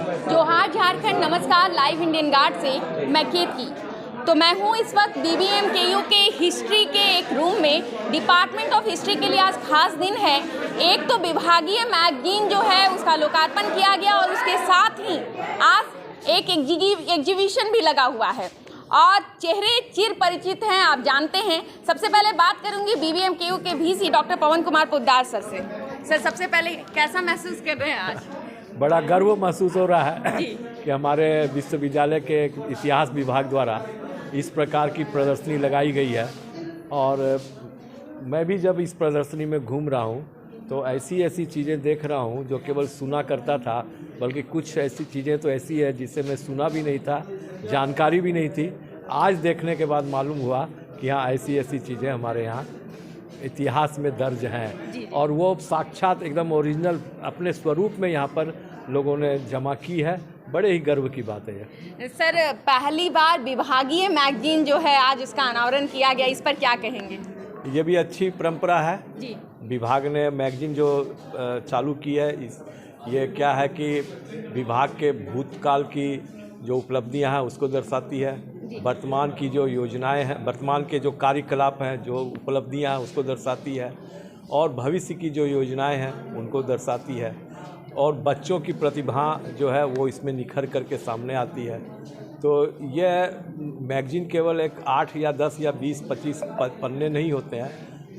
जोहार झारखंड, नमस्कार। Live Indian guard से मैं केतकी। तो मैं हूँ इस वक्त BBMKU के हिस्ट्री के एक रूम में। डिपार्टमेंट ऑफ हिस्ट्री के लिए आज खास दिन है। एक तो विभागीय मैगजीन जो है उसका लोकार्पण किया गया और उसके साथ ही आज एक एग्जीबिशन भी लगा हुआ है और चेहरे चिर परिचित हैं, आप जानते हैं। सबसे पहले बात करूंगी BBMKU के VC डॉक्टर पवन कुमार पोद्दार सर से। सर, सबसे पहले कैसा महसूस कर रहे हैं आज? बड़ा गर्व महसूस हो रहा है कि हमारे विश्वविद्यालय के इतिहास विभाग द्वारा इस प्रकार की प्रदर्शनी लगाई गई है। और मैं भी जब इस प्रदर्शनी में घूम रहा हूँ तो ऐसी ऐसी चीज़ें देख रहा हूँ जो केवल सुना करता था, बल्कि कुछ ऐसी चीज़ें तो ऐसी है जिसे मैं सुना भी नहीं था, जानकारी भी नहीं थी। आज देखने के बाद मालूम हुआ कि हाँ, ऐसी ऐसी चीज़ें हमारे यहाँ इतिहास में दर्ज हैं और वो साक्षात एकदम ओरिजिनल अपने स्वरूप में यहाँ पर लोगों ने जमा की है। बड़े ही गर्व की बात है ये। सर, पहली बार विभागीय मैगजीन जो है आज उसका अनावरण किया गया, इस पर क्या कहेंगे? ये भी अच्छी परंपरा है जी। विभाग ने मैगजीन जो चालू की है, ये क्या है कि विभाग के भूतकाल की जो उपलब्धियां हैं उसको दर्शाती है, वर्तमान की जो योजनाएं हैं, वर्तमान के जो कार्यकलाप हैं, जो उपलब्धियां हैं उसको दर्शाती है और भविष्य की जो योजनाएं हैं उनको दर्शाती है और बच्चों की प्रतिभा जो है वो इसमें निखर करके सामने आती है। तो यह मैगजीन केवल एक 8 या 10 या 20-25 पन्ने नहीं होते हैं,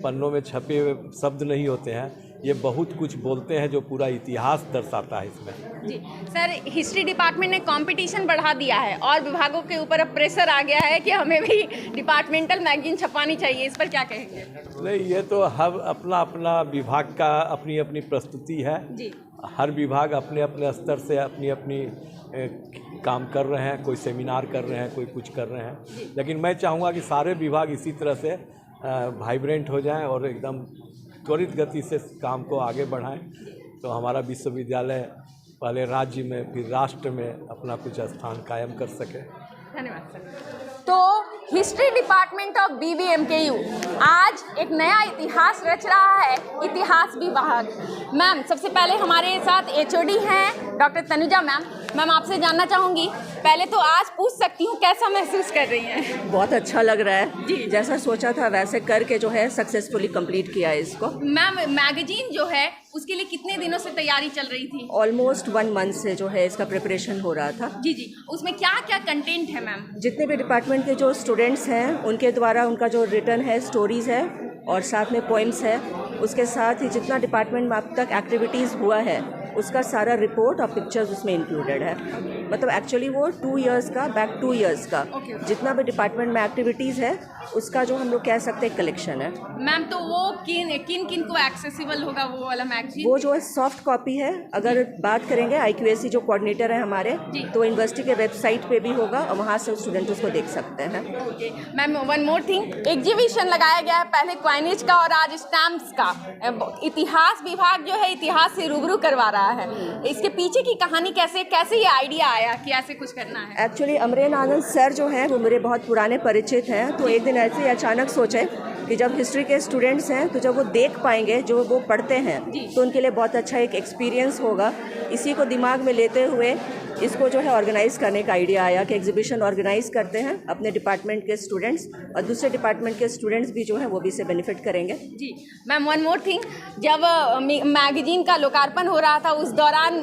पन्नों में छपे हुए शब्द नहीं होते हैं, ये बहुत कुछ बोलते हैं जो पूरा इतिहास दर्शाता है इसमें। जी सर, हिस्ट्री डिपार्टमेंट ने कंपटीशन बढ़ा दिया है और विभागों के ऊपर अब प्रेशर आ गया है कि हमें भी डिपार्टमेंटल मैगजीन छपवानी चाहिए, इस पर क्या कहेंगे? नहीं, ये तो हर अपना अपना विभाग का अपनी अपनी प्रस्तुति है जी। हर विभाग अपने अपने स्तर से अपनी अपनी काम कर रहे हैं, कोई सेमिनार कर रहे हैं, कोई कुछ कर रहे हैं, लेकिन मैं चाहूँगा कि सारे विभाग इसी तरह से वाइब्रेंट हो जाएं और एकदम त्वरित गति से काम को आगे बढ़ाएं, तो हमारा विश्वविद्यालय पहले राज्य में फिर राष्ट्र में अपना कुछ स्थान कायम कर सके। धन्यवाद सर। तो हिस्ट्री डिपार्टमेंट ऑफ BBMKU आज एक नया इतिहास रच रहा है, इतिहास विभाग। मैम, सबसे पहले हमारे साथ HOD हैं डॉक्टर तनुजा मैम। मैम, आपसे जानना चाहूँगी, पहले तो आज पूछ सकती हूँ कैसा महसूस कर रही हैं? बहुत अच्छा लग रहा है जी। जैसा सोचा था वैसे करके जो है सक्सेसफुली कंप्लीट किया है इसको। मैम, मैगजीन जो है उसके लिए कितने दिनों से तैयारी चल रही थी? ऑलमोस्ट 1 मंथ से जो है इसका प्रिपरेशन हो रहा था। जी जी। उसमें क्या क्या कंटेंट है मैम? जितने भी डिपार्टमेंट के जो स्टूडेंट्स हैं उनके द्वारा उनका जो रिटर्न है, स्टोरीज़ है और साथ में पोइम्स है, उसके साथ ही जितना डिपार्टमेंट में अब तक एक्टिविटीज़ हुआ है उसका सारा रिपोर्ट और पिक्चर्स उसमें इंक्लूडेड है। मतलब एक्चुअली वो 2 इयर्स का, बैक 2 इयर्स का जितना भी डिपार्टमेंट में एक्टिविटीज़ है उसका जो हम लोग कह सकते हैं कलेक्शन है। मैम, तो वो किन किन को एक्सेसिबल होगा वो वाला मैगजीन? वो जो है सॉफ्ट कॉपी है। अगर बात करेंगे IQAC जो कोऑर्डिनेटर है हमारे, तो यूनिवर्सिटी के वेबसाइट पे भी होगा और वहाँ से स्टूडेंट उसको देख सकते हैं। Okay ma'am, one more thing, exhibition लगाया गया है, पहले क्वाइनेज का और आज स्टैम्प्स का। इतिहास विभाग जो है इतिहास से रूबरू करवा रहा है। इसके पीछे की कहानी कैसे ये आइडिया आया कि ऐसे कुछ करना है? एक्चुअली अमरेन आनंद सर जो हैं वो मेरे बहुत पुराने परिचित हैं, तो एक दिन ऐसे ही अचानक सोचे कि जब हिस्ट्री के स्टूडेंट्स हैं तो जब वो देख पाएंगे जो वो पढ़ते हैं तो उनके लिए बहुत अच्छा एक एक्सपीरियंस होगा। इसी को दिमाग में लेते हुए इसको जो है ऑर्गेनाइज़ करने का आइडिया आया कि एग्जीबिशन ऑर्गेनाइज़ करते हैं अपने डिपार्टमेंट के स्टूडेंट्स और दूसरे डिपार्टमेंट के स्टूडेंट्स भी जो है वो भी इससे बेनिफिट करेंगे। जी मैम, वन मोर थिंग, जब मैगजीन का लोकार्पण हो रहा था उस दौरान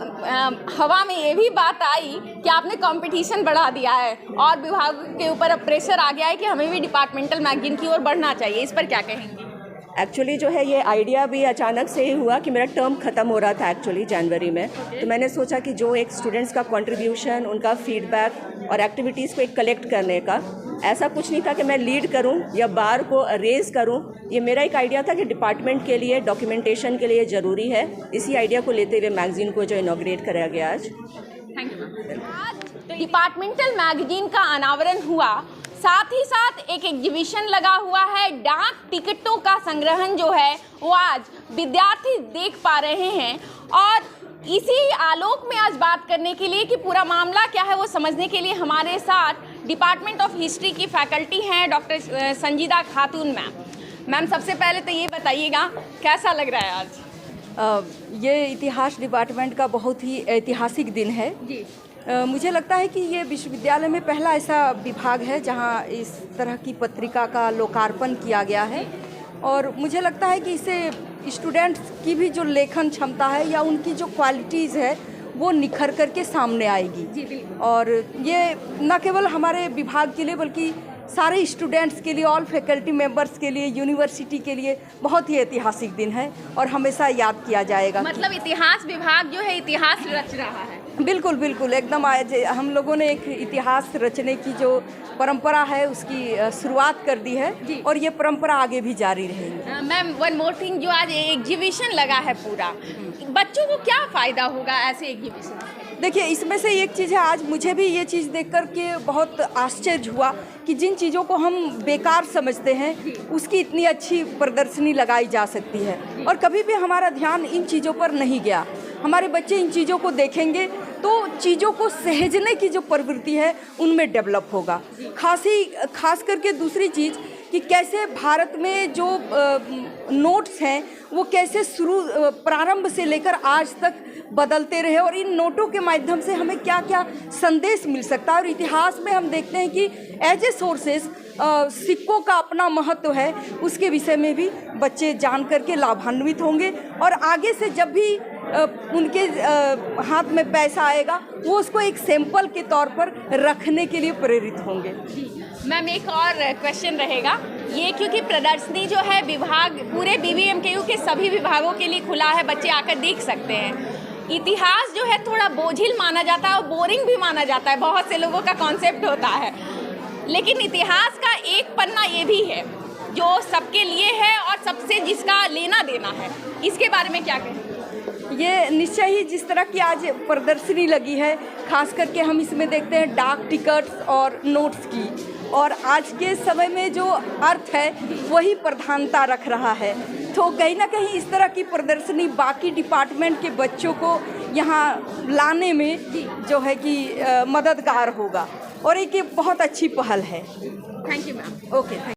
हवा में ये भी बात आई कि आपने कंपटीशन बढ़ा दिया है और विभाग के ऊपर अब प्रेशर आ गया है कि हमें भी डिपार्टमेंटल मैगजीन की ओर बढ़ना चाहिए, इस पर क्या कहेंगी? एक्चुअली जो है ये आइडिया भी अचानक से ही हुआ कि मेरा टर्म ख़त्म हो रहा था एक्चुअली जनवरी में। तो मैंने सोचा कि जो एक स्टूडेंट्स का कंट्रीब्यूशन, उनका फीडबैक और एक्टिविटीज़ को एक कलेक्ट करने का, ऐसा कुछ नहीं था कि मैं लीड करूं या बार को रेज करूं। ये मेरा एक आइडिया था कि डिपार्टमेंट के लिए डॉक्यूमेंटेशन के लिए ज़रूरी है। इसी आइडिया को लेते हुए मैगजीन को जो इनॉग्रेट कराया गया आज। Thank you. आज डिपार्टमेंटल मैगजीन का अनावरण हुआ, साथ ही साथ एक एग्जीबिशन लगा हुआ है। डाक टिकटों का संग्रहण जो है वो आज विद्यार्थी देख पा रहे हैं और इसी आलोक में आज बात करने के लिए कि पूरा मामला क्या है वो समझने के लिए हमारे साथ डिपार्टमेंट ऑफ हिस्ट्री की फैकल्टी हैं डॉक्टर संजीदा खातून मैम। मैम, सबसे पहले तो ये बताइएगा कैसा लग रहा है आज? ये इतिहास डिपार्टमेंट का बहुत ही ऐतिहासिक दिन है। जी। मुझे लगता है कि ये विश्वविद्यालय में पहला ऐसा विभाग है जहां इस तरह की पत्रिका का लोकार्पण किया गया है और मुझे लगता है कि इससे स्टूडेंट्स की भी जो लेखन क्षमता है या उनकी जो क्वालिटीज़ है वो निखर करके सामने आएगी। जी बिल्कुल। और ये न केवल हमारे विभाग के लिए बल्कि सारे स्टूडेंट्स के लिए, ऑल फैकल्टी मेंबर्स के लिए, यूनिवर्सिटी के लिए बहुत ही ऐतिहासिक दिन है और हमेशा याद किया जाएगा। मतलब इतिहास विभाग जो है इतिहास रच रहा है। बिल्कुल बिल्कुल, एकदम आज हम लोगों ने एक इतिहास रचने की जो परंपरा है उसकी शुरुआत कर दी है और ये परंपरा आगे भी जारी रहेगी। मैम वन मोर थिंग, जो आज एग्जीबिशन लगा है पूरा, बच्चों को क्या फ़ायदा होगा ऐसे एग्जीबिशन? देखिए, इसमें से एक चीज़ है, आज मुझे भी ये चीज़ देख कर के बहुत आश्चर्य हुआ कि जिन चीज़ों को हम बेकार समझते हैं उसकी इतनी अच्छी प्रदर्शनी लगाई जा सकती है और कभी भी हमारा ध्यान इन चीज़ों पर नहीं गया। हमारे बच्चे इन चीज़ों को देखेंगे तो चीज़ों को सहेजने की जो प्रवृत्ति है उनमें डेवलप होगा। खास करके दूसरी चीज़ कि कैसे भारत में जो नोट्स हैं वो कैसे प्रारंभ से लेकर आज तक बदलते रहे और इन नोटों के माध्यम से हमें क्या क्या संदेश मिल सकता है। और इतिहास में हम देखते हैं कि एज ए सोर्सेस सिक्कों का अपना महत्व है, उसके विषय में भी बच्चे जान करके लाभान्वित होंगे और आगे से जब भी उनके हाथ में पैसा आएगा वो उसको एक सैंपल के तौर पर रखने के लिए प्रेरित होंगे। मैम एक और क्वेश्चन रहेगा ये, क्योंकि प्रदर्शनी जो है विभाग पूरे BBMKU के सभी विभागों के लिए खुला है, बच्चे आकर देख सकते हैं। इतिहास जो है थोड़ा बोझिल माना जाता है और बोरिंग भी माना जाता है, बहुत से लोगों का कॉन्सेप्ट होता है, लेकिन इतिहास का एक पन्ना ये भी है जो सबके लिए है और सबसे जिसका लेना देना है, इसके बारे में क्या कहें? ये निश्चय ही जिस तरह की आज प्रदर्शनी लगी है, खास करके हम इसमें देखते हैं डाक टिकट्स और नोट्स की, और आज के समय में जो अर्थ है वही प्रधानता रख रहा है। तो कहीं ना कहीं इस तरह की प्रदर्शनी बाकी डिपार्टमेंट के बच्चों को यहाँ लाने में जो है कि मददगार होगा और एक बहुत अच्छी पहल है। Thank you ma'am. ओके।